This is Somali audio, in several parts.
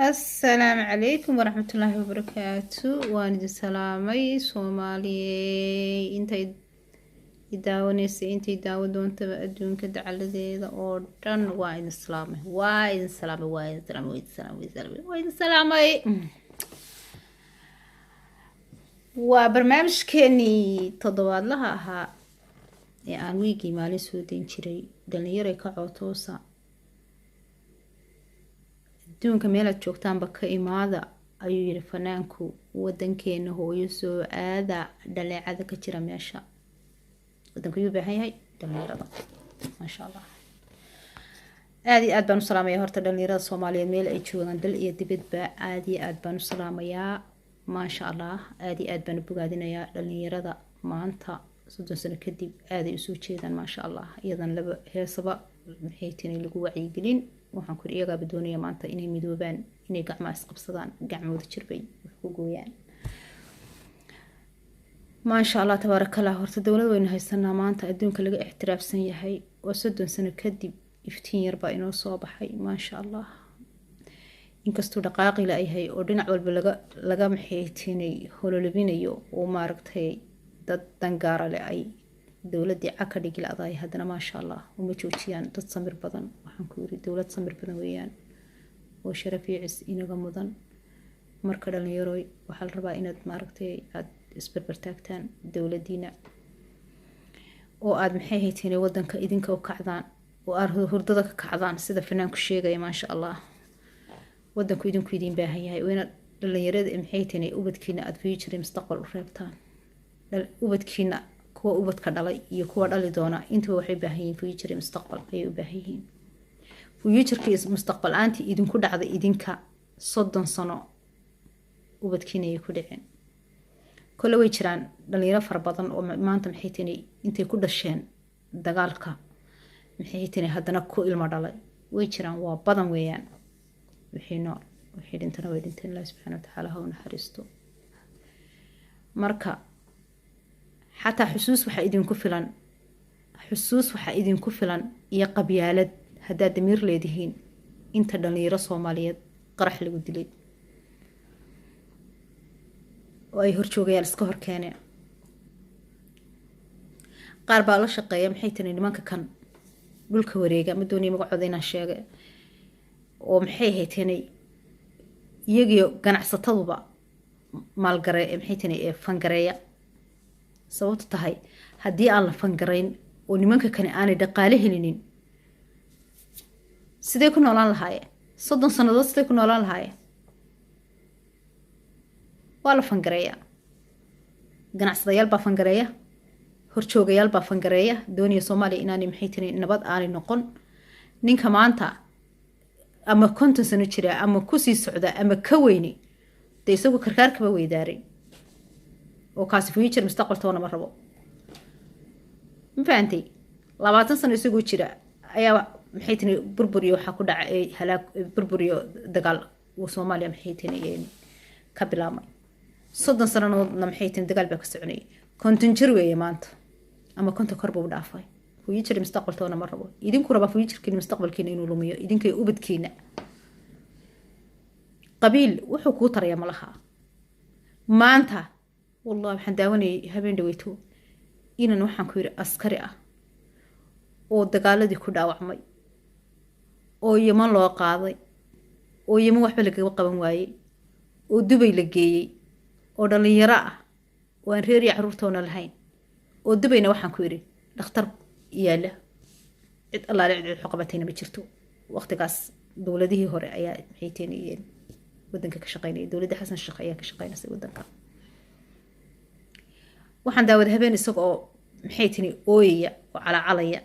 السلام عليكم ورحمة الله وبركاته. وأنا سلامي سومالي انتي داونيسي انتي داودون تبا أدون كده على ذي أوردن وين سلامي وين سلامي وين سلامي وين سلامي وين سلامي وين سلامي وبرنامجكني تضوّد لها أها aan wiigii maalin soo dayn jiray dhalinyaray ka cootoosa adduunka meelaad joogtaanba ka imaada ayuu yidhi fanaanku wadankeena hooyo soo aada dhaleecada ka jira meesha wadanku yuu baahan yahay dhalinyarada maasha allah aad iyo aad baan u salaamayaa horta dhalinyarada soomaaliyeed meel ay joogaan dal iyo dibadba aad iyo aad baan u salaamayaa maasha allah aad iyo aad baan u bogaadinayaa dhalinyarada maanta 30 sano kadib aad ay usoo jeedaan maasha allah iyadan laba heesaba maxay tani lagu wacyigelin waxaan ku iyaga doonaya maanta inay midoobaan inay gacmaha isqabsadaan gacmooda jirbay wax ku gooyaan maasha allah tabarakallah horta dawlad wayna haysanaa maanta adduunka laga ixtiraafsan yahay oo 30 sano kadib iftiin yar baa inoo soo baxay maasha allah inkastoo dhaqaaqi la yahay oo dhinac walba laga maxay tani hololobinayo oo maaragtay dad dangaara leh ay dawladii caka dhigilaaday haddana maasha allah uma joojiyaan dad samir badan waxaan ku yiri dawlad samir badan weeyaan oo sharaf iyo is inaga mudan marka dhalinyaro waxa la rabaa inaad maaragtay aad isbarbar taagtaan dawladiina oo aad maxay hayteen wadanka idinka u kacdaan oo aad hurdada ka kacdaan sida fanaanku sheegay maasha allah wadanku idinku idin baahan yahay weena dhalinyarada maxay hayteen ubadkiina aad future mustaqbal u reebtaan ubadkiina kuwa ubadka dhalay iyo kuwa dhali doona inta waxay baahan yihiin future mustaqbal ay u baahan yihiin future mustaqbal aanti idinku dhacday idinka 30 sano ubadkiina ay ku dhicin kala way jiraan dhalinyaro far badan oo maanta maxay tani intay ku dhasheen dagaalka maxay tani haddana ku ilmo dhalay way jiraan waa badan weeyaan wixii nool wixii dhintana way dhinteen Allah subhanahu wa ta'ala ha u naxariisto marka حتى حسوس waxa idinku filan iyo qabyaalad hadaa damir leedihiin inta dhalinyaro Soomaaliyeed qarax lagu dilay oo ay horjoogayaan iska hor keeneen qaar baa la shaqeeya maxay tani nimanka kan dhulka wareega ma doonay magacooda inaan sheego oo maxay hayteenay iyagiyo ganacsataduba maalgaray maxay tani fangareeya sababtu tahay haddii aan la fangarayn oo nimanka kale aanay dhaqaale helinin sidee ku noolaan lahaayeen 30 sanadood sidee ku noolaan lahaayeen waa la fangareeya ganacsadayaal baa fangareeya horjoogayaal baa fangareeya dooniya Soomaaliya inaanay maxay tani nabad aanay noqon ninka maanta ama 50 sano jira ama ku sii socda ama ka weyni isagu karkaarkaba weydaaray oo kaasi future mustaqbal toona ma rabo ma fahanti 20 sano isagu jira ayaa maxay tani burburiyo waxa ku dhacay halaag burburiyo dagaal oo Soomaaliya maxay tani ka bilaabmay 30 sano maxay tani dagaal baa ka soconay konton jir weeye maanta ama konton korba u dhaafay future mustaqbal toona ma rabo idinku raba future mustaqbalkiina inuu lumiyo idinkay ubadkiina qabiil wuxuu ku taraya malaha maanta والله waxaan daawanay habeen dhaweyto inaan waxaan ku yiri askari ah oo dagaaladii ku dhaawacmay oo Yemen loo qaaday oo Yemen waxba laga qaban waayay oo Dubai la geeyay oo dhalinyaro ah oo aan reer iyo carruurtoona lahayn oo Dubayna waxaan ku yiri dhakhtar yaala cid Allah la cid xuqabatayna ma jirto waqtigaas dawladihii hore ayaa maxay teeniyeen wadanka ka shaqeynay dawladda Xasan Sheekh ayaa ka shaqeynayay wadanka waxaan daawad habeen isagoo maxay tani ooyaya oo calacalaya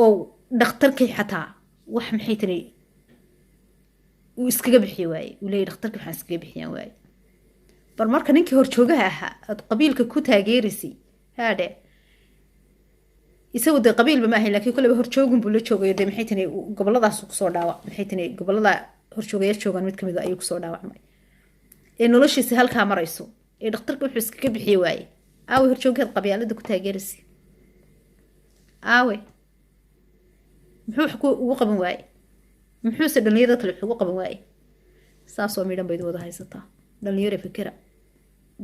oo dhakhtarkii xataa wax maxay tani uu iskaga bixi waayay uu leeyahay dhakhtarkii waxaan iskaga bixiyaan waayay bal marka ninkii horjoogaha ahaa aad qabiilka ku taageerisay haade isagu de qabiilba ma ahayn laakiin kulaba horjoogun buu la joogay de maxay tani goboladaas ku soo dhaawac maxay tani gobolada horjoogaya joogan mid kamid ah ayuu ku soo dhaawacmay noloshiisa halka marayso dhakhtarka wuxuu iskaga bixiyay waayay aawe horjoogada qabyaalada ku taageerisay aawe muxuu ugu qaban waayay muxuu dhalinyarada kale ugu qaban waayay saasoo midhan bay wada haysataa dhalinyaro fikira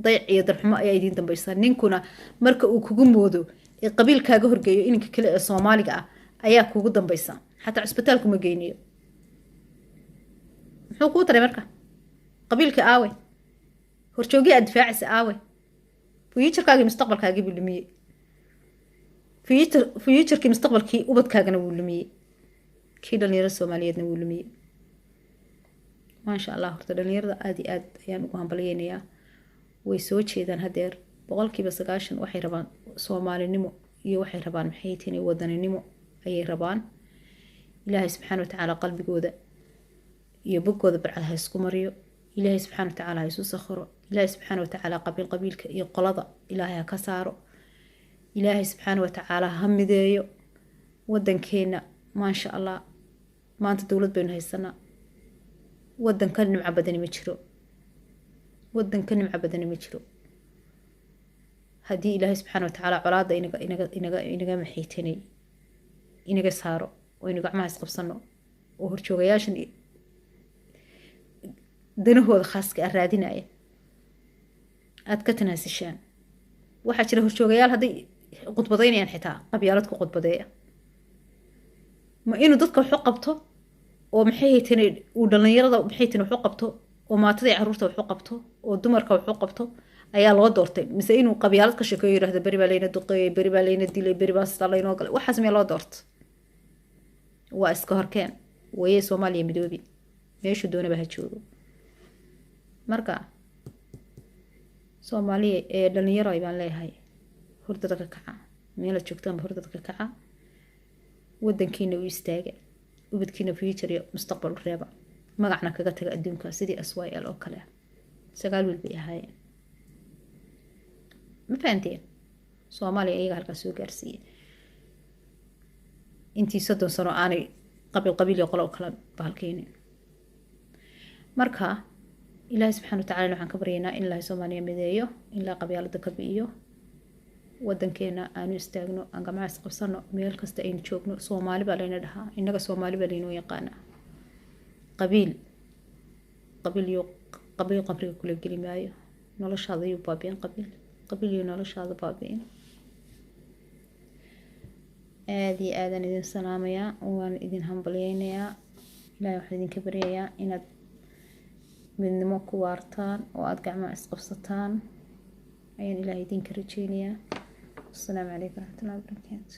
dayac iyo darxumo ayaa idin dambaysaa ninkuna marka uu kugu moodo ee qabiilkaaga horgeeyo inanka kale ee Soomaaliga ah ayaa kugu dambaysa xataa isbitaalku ma geyniyo muxuu ku taray marka qabiilka aawe horjoogi aad difaacaysa aawe fuuturkaagii mustaqbalkaagii buu lumiyey fuuturkii mustaqbalkii ubadkaagana wuu lumiyey kii dhalinyarada soomaaliyeedna wuu lumiyey maasha allah horta dhalinyarada aada iyo aad ayaan ugu hambalyeynayaa way soo jeedaan hadeer 90% waxay rabaan soomaalinimo iyo waxay rabaan maxay tihiin wadaninimo ayay rabaan ilaahay subxaanahu wa tacaala qalbigooda iyo bogooda barcad ha isku mariyo ilaahay subxaanahu wa tacaala ha isu sakhiro ilaahay subxaanahu wa tacaala qabiilka iyo qolada ilaahay ha ka saaro ilaahay subxaanahu wa tacaala ha mideeyo wadankeena maasha allah maanta dowlad baynu haysanaa wadanka nimca badani ma jiro haddii ilaahay subxaanahu wa tacaala colaada inaga maxaytanay inaga saaro oo inu gacmaha isqabsano oo horjoogayaashan danahooda khaaska ah raadinaya aada ka tanaasishaan waxaa jira horjoogayaal hadday khudbadaynayaan xitaa qabyaalad ku khudbadeeya ma inuu dadka waxu qabto oo maxay haytane uu dhalinyarada maxay haytane waxu qabto oo maatadii caruurta waxu qabto oo dumarka waxu qabto ayaa loo doortay mise inuu qabyaalad ka sheekeeyo yiraahdo bari baa layna duqeeyay bari baa layna dilay bari baa sidaa laynoo galay waxaas meel loo doorto waa iska horkeen waye Soomaaliya midoobi meeshu doonaba ha joogo marka Soomaaliya ee dhalinyaro ay baan leeyahay hurdada ka kaca meel joogtaan hurdada ka kaca wadankiina u istaaga ubadkiina future iyo mustaqbal u reeba magacna kaga taga adduunka sidii SYL oo kale sagaal wiil bay ahaayeen ma fahanteen Soomaaliya ayaga halkaas soo gaarsiiyay intii 30 sano aanay qabiil iyo qolo kala bahalkeen marka ilaahay subxaanahu wa tacaala waxaan ka baryaynaa in ilaahay Soomaaliya mideeyo in la qabyaalada ka bi'iyo wadankeena aanu istaagno aan gacmaha isqabsano meel kasta aynu joogno Soomaali baa layna dhahaa inaga Soomaali baa laynoo yaqaana qabiil qabriga kula geli maayo noloshaada ayuu baabi'in qabiil iyo noloshaada baabi'in aad iyo aadan idin salaamayaa waan idin hambalyeynayaa ilaahay waxaan idinka baryayaa inaad midnimo ku waartaan oo aad gacmaha isqabsataan ayaan ilaahay idinka rajeynayaa السلام عليكم ورحمة الله وبركاته